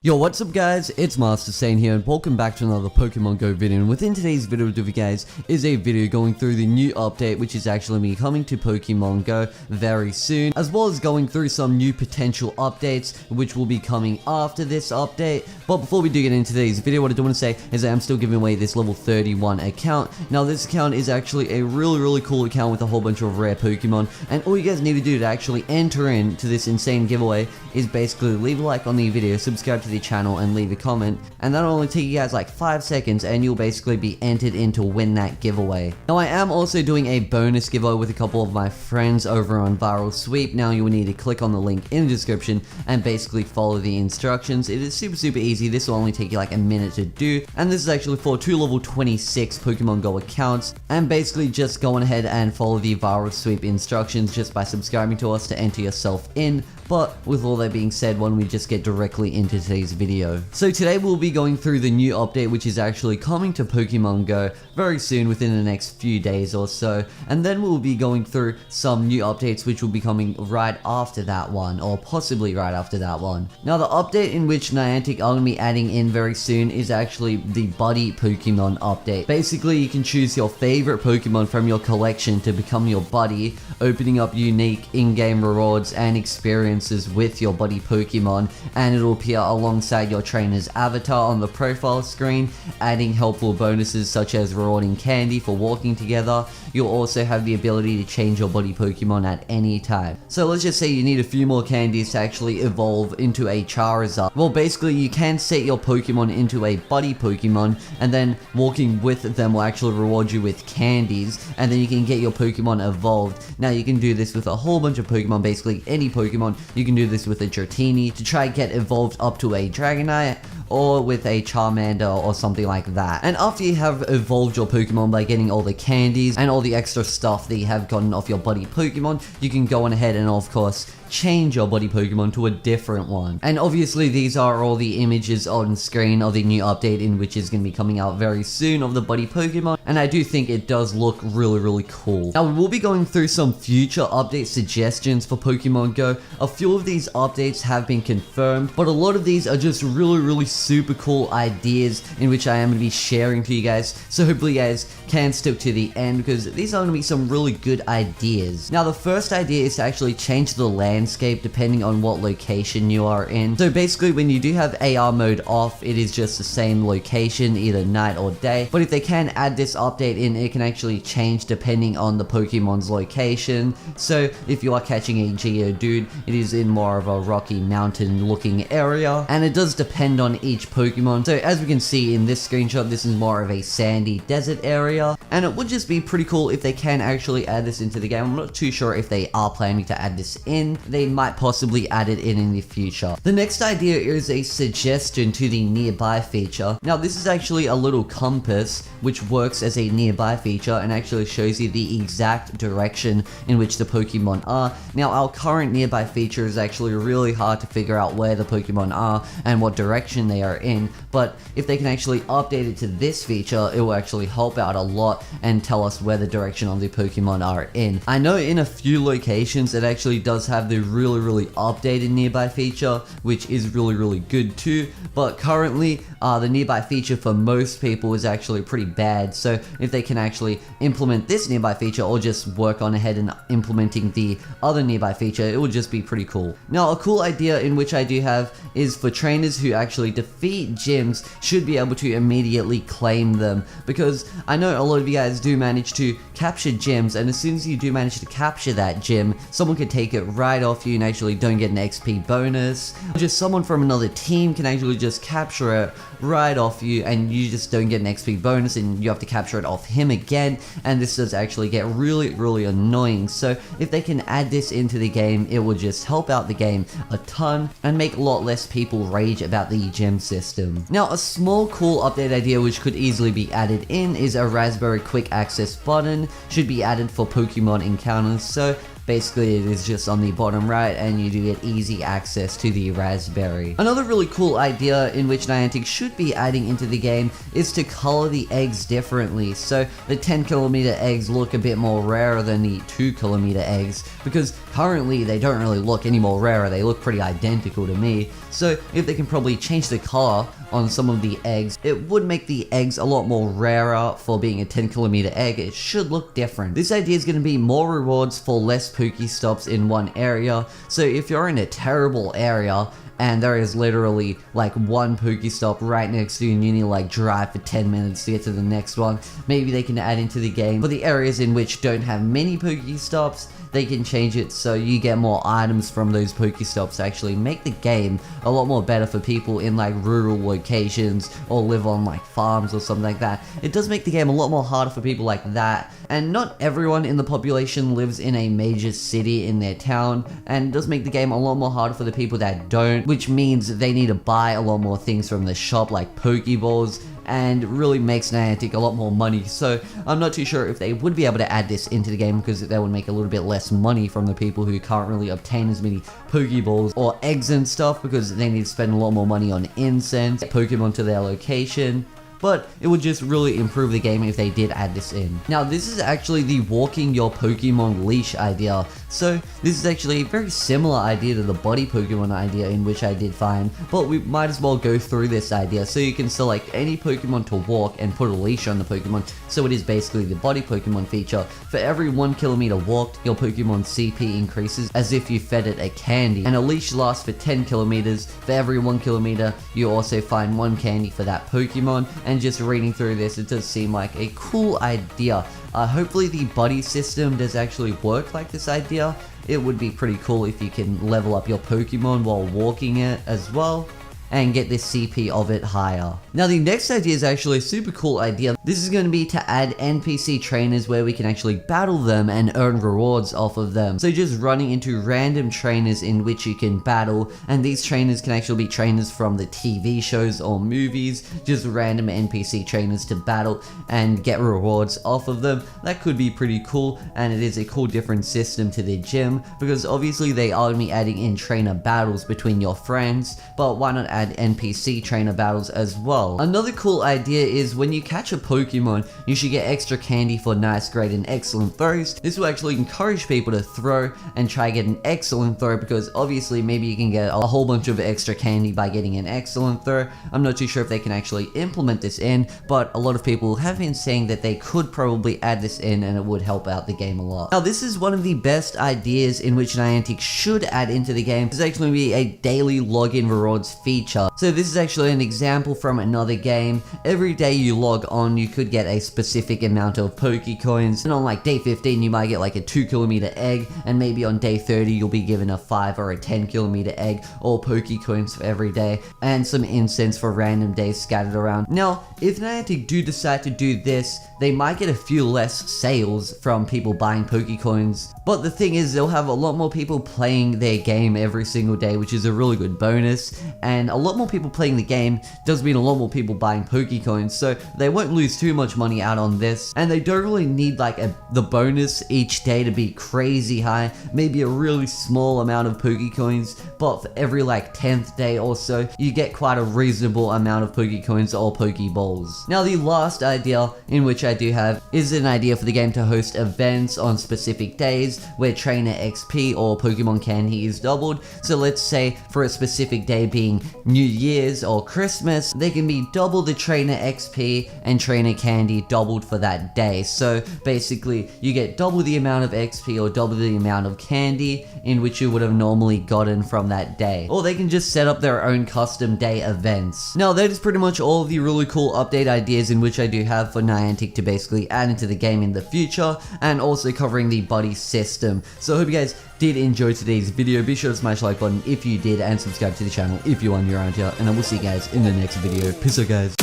Yo, what's up guys, it's Master Sane here and welcome back to another Pokemon Go video. And within today's video with you guys is a video going through the new update which is actually be coming to Pokemon Go very soon, as well as going through some new potential updates which will be coming after this update. But before we do get into today's video, what I do want to say is that I'm still giving away this level 31 account. Now this account is actually a really cool account with a whole bunch of rare Pokemon, and all you guys need to do to actually enter into this insane giveaway is basically leave a like on the video, subscribe to the channel and leave a comment, and that'll only take you guys like 5 seconds and you'll basically be entered in to win that giveaway. Now I am also doing a bonus giveaway with a couple of my friends over on Viral Sweep. Now you will need to click on the link in the description and basically follow the instructions. It is super easy. This will only take you like a minute to do, and this is actually for 2 level 26 Pokemon Go accounts, and basically just go on ahead and follow the Viral Sweep instructions just by subscribing to us to enter yourself in. But with all that being said, why don't we just get directly into today's video. So today we'll be going through the new update which is actually coming to Pokemon Go very soon, within the next few days or so, and then we'll be going through some new updates which will be coming right after that one, or possibly right after that one. Now the update in which Niantic are going to be adding in very soon is actually the Buddy Pokemon update. Basically you can choose your favorite Pokemon from your collection to become your buddy, opening up unique in-game rewards and experiences with your buddy Pokemon, and it'll appear alongside your trainer's avatar on the profile screen, adding helpful bonuses such as rewarding candy for walking together. You'll also have the ability to change your buddy Pokemon at any time. So let's just say you need a few more candies to actually evolve into a Charizard. Well, basically you can set your Pokemon into a buddy Pokemon, and then walking with them will actually reward you with candies, and then you can get your Pokemon evolved. Now you can do this with a whole bunch of Pokemon, basically any Pokemon. You can do this with a Dratini to try get evolved up to a Dragonite, or with a Charmander or something like that. And after you have evolved your Pokemon by getting all the candies and all the extra stuff that you have gotten off your buddy Pokemon, you can go on ahead and of course change your buddy Pokemon to a different one. And obviously these are all the images on screen of the new update, in which is going to be coming out very soon, of the buddy Pokemon, and I do think it does look really cool. Now we'll be going through some future update suggestions for Pokemon Go. A few of these updates have been confirmed, but a lot of these are just really super cool ideas in which I am going to be sharing to you guys, so hopefully you guys can stick to the end because these are going to be some really good ideas. Now the first idea is to actually change the landscape depending on what location you are in. So basically when you do have AR mode off, it is just the same location either night or day, but if they can add this update in, it can actually change depending on the Pokemon's location. So if you are catching a Geodude, it is in more of a rocky mountain looking area, and it does depend on each Pokemon. So as we can see in this screenshot, this is more of a sandy desert area, and it would just be pretty cool if they can actually add this into the game. I'm not too sure if they are planning to add this in. They might possibly add it in the future. The next idea is a suggestion to the nearby feature. Now this is actually a little compass which works as a nearby feature and actually shows you the exact direction in which the Pokemon are. Now our current nearby feature is actually really hard to figure out where the Pokemon are and what direction they are in, but if they can actually update it to this feature, it will actually help out a lot and tell us where the direction of the Pokemon are in. I know in a few locations it actually does have the really updated nearby feature, which is really good too, but currently the nearby feature for most people is actually pretty bad. So if they can actually implement this nearby feature, or just work on ahead and implementing the other nearby feature, it would just be pretty cool. Now a cool idea in which I do have is for trainers who actually defeat gyms should be able to immediately claim them, because I know a lot of you guys do manage to capture gyms, and as soon as you do manage to capture that gym, someone could take it right off you and actually don't get an XP bonus. Or just someone from another team can actually just capture it right off you and you just don't get an XP bonus, and you have to capture it off him again, and this does actually get really annoying. So if they can add this into the game, it will just help out the game a ton and make a lot less people rage about the gym system. Now a small cool update idea which could easily be added in is a Raspberry quick access button. Should be added for Pokemon encounters. So basically it is just on the bottom right, and you do get easy access to the raspberry. Another really cool idea in which Niantic should be adding into the game is to color the eggs differently. So the 10km eggs look a bit more rarer than the 2km eggs, because currently they don't really look any more rarer, they look pretty identical to me. So if they can probably change the color on some of the eggs, it would make the eggs a lot more rarer for being a 10km egg. It should look different. This idea is going to be more rewards for less Pokestops in one area. So if you're in a terrible area and there is literally like one Pokestop right next to you and you need to like drive for 10 minutes to get to the next one, maybe they can add into the game. For the areas in which don't have many Pokestops, they can change it so you get more items from those Pokestops to actually make the game a lot more better for people in like rural locations or live on like farms or something like that. It does make the game a lot more harder for people like that, and not everyone in the population lives in a major city in their town, and it does make the game a lot more harder for the people that don't, which means they need to buy a lot more things from the shop like Pokeballs, and really makes Niantic a lot more money. So I'm not too sure if they would be able to add this into the game, because that would make a little bit less money from the people who can't really obtain as many Pokeballs or eggs and stuff, because they need to spend a lot more money on incense, Pokemon to their location. But it would just really improve the game if they did add this in. Now this is actually the walking your Pokemon leash idea. So this is actually a very similar idea to the body Pokemon idea, in which I did find, but we might as well go through this idea. So you can select any Pokemon to walk and put a leash on the Pokemon, so it is basically the body Pokemon feature. For every 1km walked, your Pokemon CP increases as if you fed it a candy, and a leash lasts for 10km. For every 1km, you also find 1 candy for that Pokemon. And just reading through this, it does seem like a cool idea. Hopefully the buddy system does actually work like this idea. It would be pretty cool if you can level up your Pokemon while walking it as well, and get this CP of it higher. Now the next idea is actually a super cool idea. This is going to be to add NPC trainers where we can actually battle them and earn rewards off of them. So just running into random trainers in which you can battle, and these trainers can actually be trainers from the TV shows or movies, just random NPC trainers to battle and get rewards off of them. That could be pretty cool, and it is a cool different system to the gym, because obviously they are going to be adding in trainer battles between your friends, but why not add NPC trainer battles as well? Another cool idea is when you catch a Pokemon, you should get extra candy for nice, great, and excellent throws. This will actually encourage people to throw and try get an excellent throw, because obviously maybe you can get a whole bunch of extra candy by getting an excellent throw. I'm not too sure if they can actually implement this in, but a lot of people have been saying that they could probably add this in and it would help out the game a lot. Now this is one of the best ideas in which Niantic should add into the game. This is actually going to be a daily login rewards feature. So this is actually an example from another game. Every day you log on, you could get a specific amount of Pokecoins, and on like day 15 you might get like a 2km egg, and maybe on day 30 you'll be given a 5 or a 10km egg, or Pokecoins for every day, and some incense for random days scattered around. Now if Niantic do decide to do this, they might get a few less sales from people buying Pokecoins, but the thing is they'll have a lot more people playing their game every single day, which is a really good bonus, and a lot more people playing the game does mean a lot more people buying Pokecoins, so they won't lose too much money out on this, and they don't really need like the bonus each day to be crazy high. Maybe a really small amount of Pokecoins, but for every like 10th day or so, you get quite a reasonable amount of Pokecoins or Pokeballs. Now the last idea in which I do have is an idea for the game to host events on specific days where trainer XP or Pokemon candy is doubled. So let's say for a specific day being New Year's or Christmas, they can be double the trainer XP and trainer candy doubled for that day. So basically you get double the amount of XP or double the amount of candy in which you would have normally gotten from that day. Or they can just set up their own custom day events. Now that is pretty much all of the really cool update ideas in which I do have for Niantic to basically add into the game in the future, and also covering the buddy system. So I hope you guys did enjoy today's video. Be sure to smash the like button if you did, and subscribe to the channel if you are new around here, and I will see you guys in the next video. Peace out guys.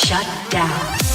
Shut down.